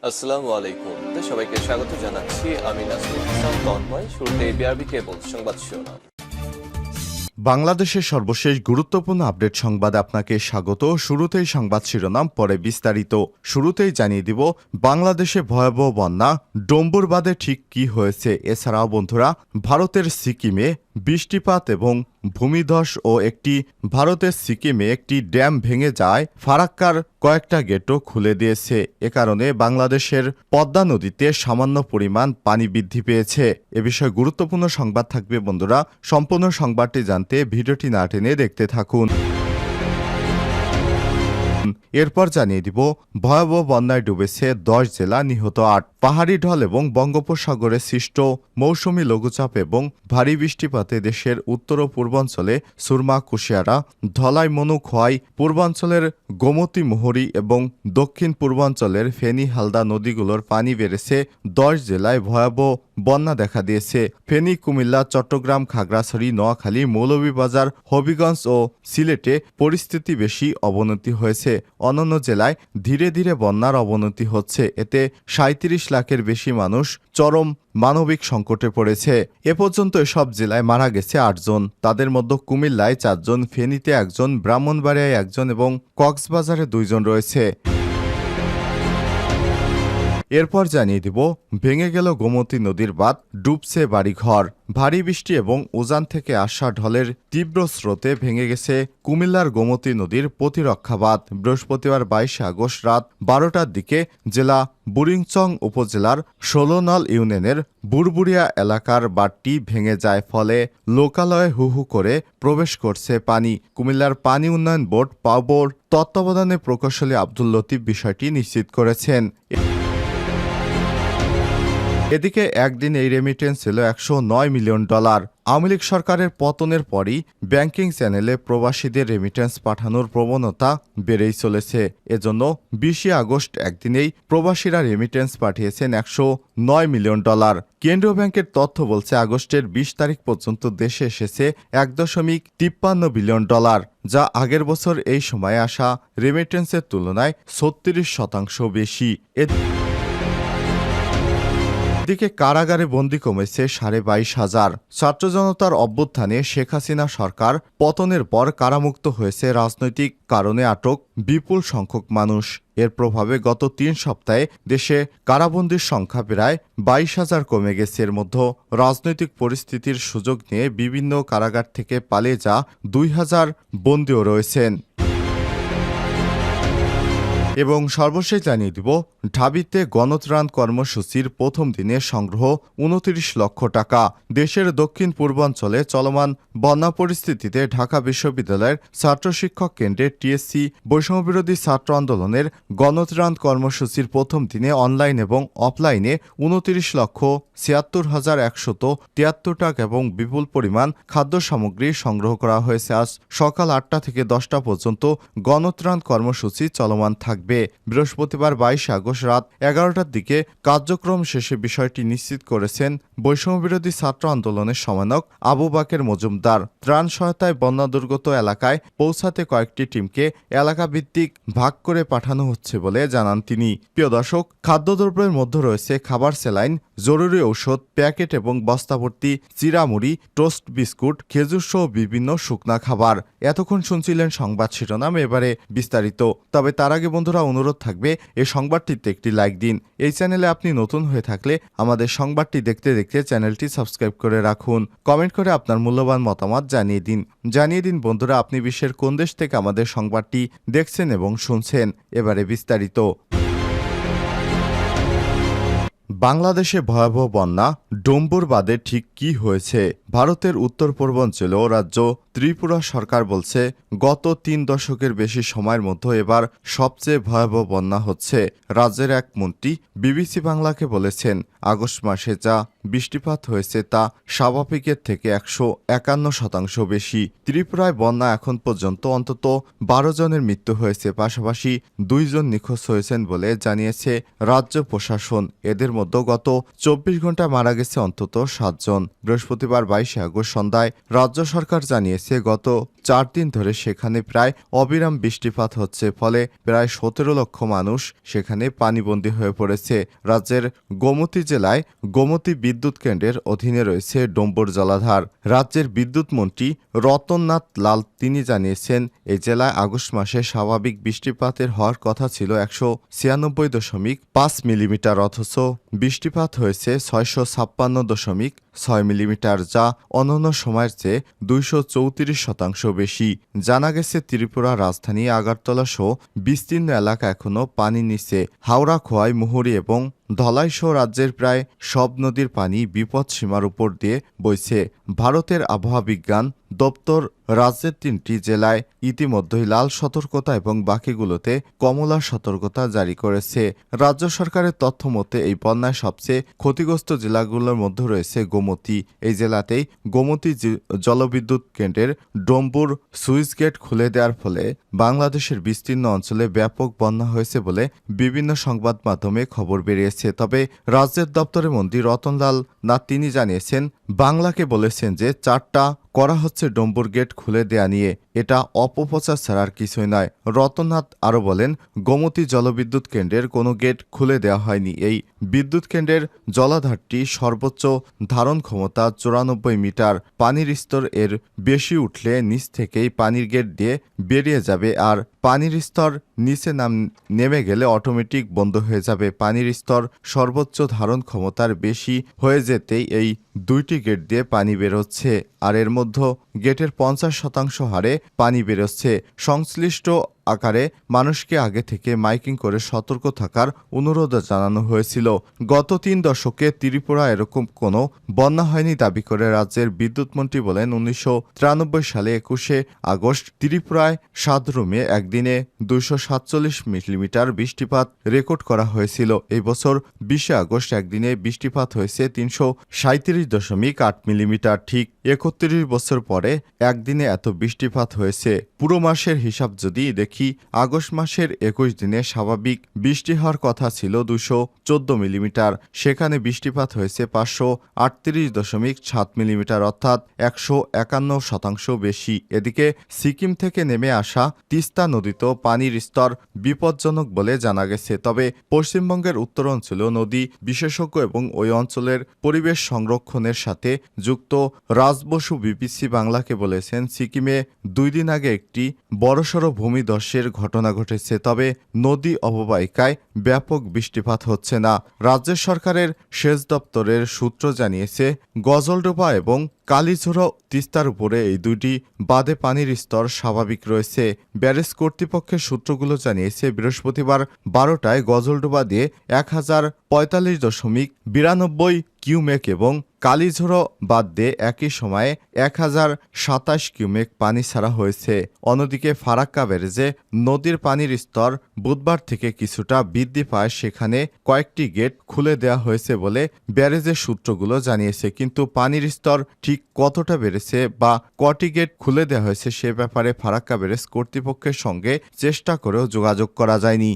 আসসালামু আলাইকুম। সবাইকে স্বাগত জানাচ্ছি। আমি নাসরুল ইসলাম তন্ময়। শুরুতে বিআরবি কেবল সংবাদ শিরোনাম। বাংলাদেশের সর্বশেষ গুরুত্বপূর্ণ আপডেট সংবাদে আপনাকে স্বাগত। শুরুতেই সংবাদ শিরোনাম, পরে বিস্তারিত। শুরুতেই জানিয়ে দিব বাংলাদেশে ভয়াবহ বন্যা, ডম্বুর বাঁধে ঠিক কি হয়েছে। এছাড়াও বন্ধুরা, ভারতের সিকিমে বৃষ্টিপাত এবং ভূমিধস ও ভারতের সিকিমে একটি ড্যাম ভেঙে যায়, ফারাক্কার কয়েকটা গেটও খুলে দিয়েছে। এ কারণে বাংলাদেশের পদ্মা নদীতে সামান্য পরিমাণ পানি বৃদ্ধি পেয়েছে। এ বিষয়ে গুরুত্বপূর্ণ সংবাদ থাকবে বন্ধুরা। সম্পূর্ণ সংবাদটি জানতে ভিডিওটি না টেনে দেখতে থাকুন। এরপর জানিয়ে দিব ভয়াবহ বন্যায় ডুবেছে 10 জেলা, নিহত 8। পাহাড়ি ঢল এবং বঙ্গোপসাগরে সৃষ্ট মৌসুমী লঘুচাপ এবং ভারী বৃষ্টিপাতে দেশের উত্তর ও পূর্বাঞ্চলে সুরমা, কুশিয়ারা, ধলাই, মনু, খোয়াই, পূর্বাঞ্চলের গোমতী, মুহুরী এবং দক্ষিণ পূর্বাঞ্চলের ফেনী, হালদা নদীগুলোর পানি বেড়েছে। 10 জেলায় ভয়াবহ বন্যা দেখা দিয়েছে। ফেনী, কুমিল্লা, চট্টগ্রাম, খাগড়াছড়ি, নোয়াখালী, মৌলভীবাজার, হবিগঞ্জ ও সিলেটে পরিস্থিতি বেশি অবনতি হয়েছে। অন্যান্য জেলায় ধীরে ধীরে বন্যার অবনতি হচ্ছে। এতে 37 লাখের বেশি মানুষ চরম মানবিক সংকটে পড়েছে। এ পর্যন্ত এসব জেলায় মারা গেছে 8 জন। তাদের মধ্যে কুমিল্লায় 4 জন, ফেনীতে 1 জন, ব্রাহ্মণবাড়িয়ায় 1 জন এবং কক্সবাজারে 2 জন রয়েছে। এরপর জানিয়ে দিব ভেঙে গেল গোমতী নদীর বাঁধ, ডুবছে বাড়িঘর। ভারী বৃষ্টি এবং উজান থেকে আসা ঢলের তীব্র স্রোতে ভেঙে গেছে কুমিল্লার গোমতী নদীর প্রতিরক্ষা বাঁধ। বৃহস্পতিবার 22 আগস্ট রাত 12টার দিকে জেলা বুড়িংচং উপজেলার 16 নল ইউনিয়নের বুড়বুড়িয়া এলাকার বাঁধটি ভেঙে যায়। ফলে লোকালয়ে হু হু করে প্রবেশ করছে পানি। কুমিল্লার পানি উন্নয়ন বোর্ড পাওবোর তত্ত্বাবধানে প্রকৌশলী আব্দুল লতিফ বিষয়টি নিশ্চিত করেছেন। এদিকে একদিন এই রেমিটেন্স ছিল $109 মিলিয়ন। আওয়ামী লীগ সরকারের পতনের পরই ব্যাংকিং চ্যানেলে প্রবাসীদের রেমিটেন্স পাঠানোর প্রবণতা বেড়েই চলেছে। এজন্য 20 আগস্ট একদিনেই প্রবাসীরা রেমিটেন্স পাঠিয়েছেন $109 মিলিয়ন। কেন্দ্রীয় ব্যাংকের তথ্য বলছে, আগস্টের 20 তারিখ পর্যন্ত দেশে এসেছে $1.53 বিলিয়ন, যা আগের বছর এই সময়ে আসা রেমিটেন্সের তুলনায় 36% বেশি। এদিকে কারাগারে বন্দী কমেছে 22,500। ছাত্র জনতার অভ্যুত্থানে শেখ হাসিনা সরকার পতনের পর কারামুক্ত হয়েছে রাজনৈতিক কারণে আটক বিপুল সংখ্যক মানুষ। এর প্রভাবে গত 3 সপ্তাহে দেশে কারাবন্দীর সংখ্যা প্রায় 22,000 কমে গেছে। এর মধ্যে রাজনৈতিক পরিস্থিতির সুযোগ নিয়ে বিভিন্ন কারাগার থেকে পালিয়ে যা 2,000 বন্দীও রয়েছেন। এবং সর্বশেষ জানিয়ে দিব ঢাবিতে গণত্রাণ কর্মসূচির প্রথম দিনে সংগ্রহ 29 লক্ষ টাকা। দেশের দক্ষিণ পূর্বাঞ্চলে চলমান বন্যা পরিস্থিতিতে ঢাকা বিশ্ববিদ্যালয়ের ছাত্র শিক্ষক কেন্দ্রে টিএসসি বৈষম্যবিরোধী ছাত্র আন্দোলনের গণত্রাণ কর্মসূচির প্রথম দিনে অনলাইন এবং অফলাইনে 29,76,173 টাকা এবং বিপুল পরিমাণ খাদ্য সামগ্রী সংগ্রহ করা হয়েছে। আজ সকাল 8টা থেকে 10টা পর্যন্ত গণত্রাণ কর্মসূচি চলমান থাকবে। বৃহস্পতিবার 22 আগস্ট রাত 11টার দিকে কার্যক্রম শেষে বিষয়টি নিশ্চিত করেছেন বৈষম্যবিরোধী ছাত্র আন্দোলনের সমন্বয়ক আবু বাকের মজুমদার। ত্রাণ সহায়তায় বন্যা দুর্গত এলাকায় পৌঁছাতে কয়েকটি টিমকে এলাকাভিত্তিক ভাগ করে পাঠানো হচ্ছে বলে জানান তিনি। প্রিয় দর্শক, খাদ্যদ্রব্যের মধ্যে রয়েছে খাবার, স্যালাইন, জরুরি ঔষধ, প্যাকেট এবং বস্তাভর্তি চিড়ামুড়ি, টোস্ট, বিস্কুট, খেজুর সহ বিভিন্ন শুকনা খাবার। এতক্ষণ শুনছিলেন সংবাদ শিরোনাম, এবারে বিস্তারিত। তবে তার আগে বন্ধুরা, অনুরোধ থাকবে এই সংবাদটিতে একটি লাইক দিন। এই চ্যানেলে আপনি নতুন হয়ে থাকলে আমাদের সংবাদটি দেখতে দেখতে চ্যানেলটি সাবস্ক্রাইব করে রাখুন। কমেন্ট করে আপনার মূল্যবান মতামত জানিয়ে দিন বন্ধুরা, আপনি বিশ্বের কোন দেশ থেকে আমাদের সংবাদটি দেখছেন এবং শুনছেন। এবারে বিস্তারিত। বাংলাদেশে ভয়াবহ বন্যা, ডম্বুর বাঁধে ঠিক কি হয়েছে। ভারতের উত্তর পূর্বাঞ্চল ও রাজ্য ত্রিপুরা সরকার বলছে, গত 3 দশকের বেশি সময়ের মধ্যে এবার সবচেয়ে ভয়াবহ বন্যা হচ্ছে। রাজ্যের এক মন্ত্রী বিবিসি বাংলাকে বলেছেন, আগস্ট মাসে যা বৃষ্টিপাত হয়েছে তা স্বাভাবিকের থেকে 151% বেশি। ত্রিপুরায় বন্যা এখন পর্যন্ত অন্তত 12 জনের মৃত্যু হয়েছে, পাশাপাশি 2 জন নিখোঁজ হয়েছেন বলে জানিয়েছে রাজ্য প্রশাসন। এদের মধ্যে গত 24 ঘন্টায় মারা গেছে অন্তত 7 জন। বৃহস্পতিবার 22 আগস্ট সন্ধ্যায় রাজ্য সরকার জানিয়েছে, গত 4 দিন ধরে সেখানে প্রায় অবিরাম বৃষ্টিপাত হচ্ছে, ফলে প্রায় 17 লক্ষ মানুষ সেখানে পানিবন্দী হয়ে পড়েছে। রাজ্যের গোমতী জেলায় গোমতী বিদ্যুৎ কেন্দ্রের অধীনে রয়েছে ডম্বুর জলাধার। রাজ্যের বিদ্যুৎ মন্ত্রী রতননাথ লাল তিনি জানিয়েছেন, এই জেলায় আগস্ট মাসে স্বাভাবিক বৃষ্টিপাতের হওয়ার কথা ছিল 196.5 মিলিমিটার, অথচ বৃষ্টিপাত হয়েছে 656.6 মিলিমিটার, যা অন্যান্য সময়ের চেয়ে 234% বেশি। জানা গেছে, ত্রিপুরা রাজধানী আগরতলা সহ বিস্তীর্ণ এলাকা এখনও পানির নিচে। হাওড়া, খোয়াই, মুহুরী এবং ধলাই সহ রাজ্যের প্রায় সব নদীর পানি বিপদসীমার উপর দিয়ে বইছে। ভারতের আবহাওয়া বিজ্ঞান দপ্তর রাজ্যের 3টি জেলায় ইতিমধ্যেই লাল সতর্কতা এবং বাকিগুলোতে কমলা সতর্কতা জারি করেছে। রাজ্য সরকারের তথ্য মতে এই বন্যায় সবচেয়ে ক্ষতিগ্রস্ত জেলাগুলোর মধ্যে রয়েছে গোমতী। এই জেলাতেই গোমতী জলবিদ্যুৎ কেন্দ্রের ডম্বুর সুইচ গেট খুলে দেওয়ার ফলে বাংলাদেশের বিস্তীর্ণ অঞ্চলে ব্যাপক বন্যা হয়েছে বলে বিভিন্ন সংবাদ মাধ্যমে খবর বেরিয়েছে। তবে রাজ্যের দপ্তরের মন্ত্রী রতনলাল নাথ তিনি জানিয়েছেন, বাংলাকে বলেছেন যে 4টা করা হচ্ছে ডম্বুর গেট খুলে দেয়া নিয়ে, এটা অপপ্রচার ছাড়ার কিছুই নয়। রতননাথ আরও বলেন, গোমতী জলবিদ্যুৎ কেন্দ্রের কোনো গেট খুলে দেওয়া হয়নি। এই বিদ্যুৎ কেন্দ্রের জলাধারটি সর্বোচ্চ ধারণ ক্ষমতা 94 মিটার। পানির স্তর এর বেশি উঠলে নিচ থেকেই পানির গেট দিয়ে বেরিয়ে যাবে, আর পানির স্তর নিচে নেমে গেলে অটোমেটিক বন্ধ হয়ে যাবে। পানির স্তর সর্বোচ্চ ধারণ ক্ষমতার বেশি হয়ে যেতেই এই 2টি গেট দিয়ে পানি বেরোচ্ছে, আর এর মধ্যে গেটের 50% হারে পানি বেরোচ্ছে। সংশ্লিষ্ট আকারে মানুষকে আগে থেকে মাইকিং করে সতর্ক থাকার অনুরোধ জানানো হয়েছিল। গত 3 দশকে ত্রিপুরা এরকম কোনো বন্যা হয়নি দাবি করে রাজ্যের বিদ্যুৎ মন্ত্রী বলেন, 1993 সালে 21শে আগস্ট ত্রিপুরায় সাতরুমে একদিনে 247 মিলিমিটার বৃষ্টিপাত রেকর্ড করা হয়েছিল। এই বছর 20শে আগস্ট একদিনে বৃষ্টিপাত হয়েছে 337.8 মিলিমিটার। ঠিক 31 বছর পরে একদিনে এত বৃষ্টিপাত হয়েছে। পুরো মাসের হিসাব যদি দেখি, আগস্ট মাসের 21 দিনে স্বাভাবিক বৃষ্টি হওয়ার কথা ছিল 214 মিলিমিটার, সেখানে বৃষ্টিপাত হয়েছে 538.7 মিলিমিটার, অর্থাৎ 151% বেশি। এদিকে সিকিম থেকে নেমে আসা তিস্তা নদীতেও পানির স্তর বিপজ্জনক বলে জানা গেছে। তবে পশ্চিমবঙ্গের উত্তরাঞ্চলীয় নদী বিশেষজ্ঞ এবং ওই অঞ্চলের পরিবেশ সংরক্ষণের সাথে যুক্ত রাজ বসু বিবিসি বাংলাকে বলেছেন, সিকিমে 2 দিন আগে একটি বড়সড় ভূমিধসের ঘটনা ঘটেছে, তবে নদী অববাহিকায় ব্যাপক বৃষ্টিপাত হচ্ছে না। রাজ্য সরকারের সেচ দপ্তরের সূত্র জানিয়েছে, গজলডোবা এবং কালীঝোড়া তিস্তার উপরে এই 2টি বাঁধে পানির স্তর স্বাভাবিক রয়েছে। ব্যারেজ কর্তৃপক্ষের সূত্রগুলো জানিয়েছে, বৃহস্পতিবার 12টায় গজলডোবা দিয়ে 1045.92 কিউমেক এবং কালীঝোড়া বাদ দিয়ে একই সময়ে 1027 কিউমেক পানি ছাড়া হয়েছে। অন্যদিকে ফারাক্কা ব্যারেজে নদীর পানির স্তর বুধবার থেকে কিছুটা বৃদ্ধি পায়, সেখানে কয়েকটি গেট খুলে দেওয়া হয়েছে বলে ব্যারেজের সূত্রগুলো জানিয়েছে। কিন্তু পানির স্তর ঠিক কতটা বেড়েছে বা কটি গেট খুলে দেওয়া হয়েছে সে ব্যাপারে ফারাক্কা ব্যারেজ কর্তৃপক্ষের সঙ্গে চেষ্টা করেও যোগাযোগ করা যায়নি।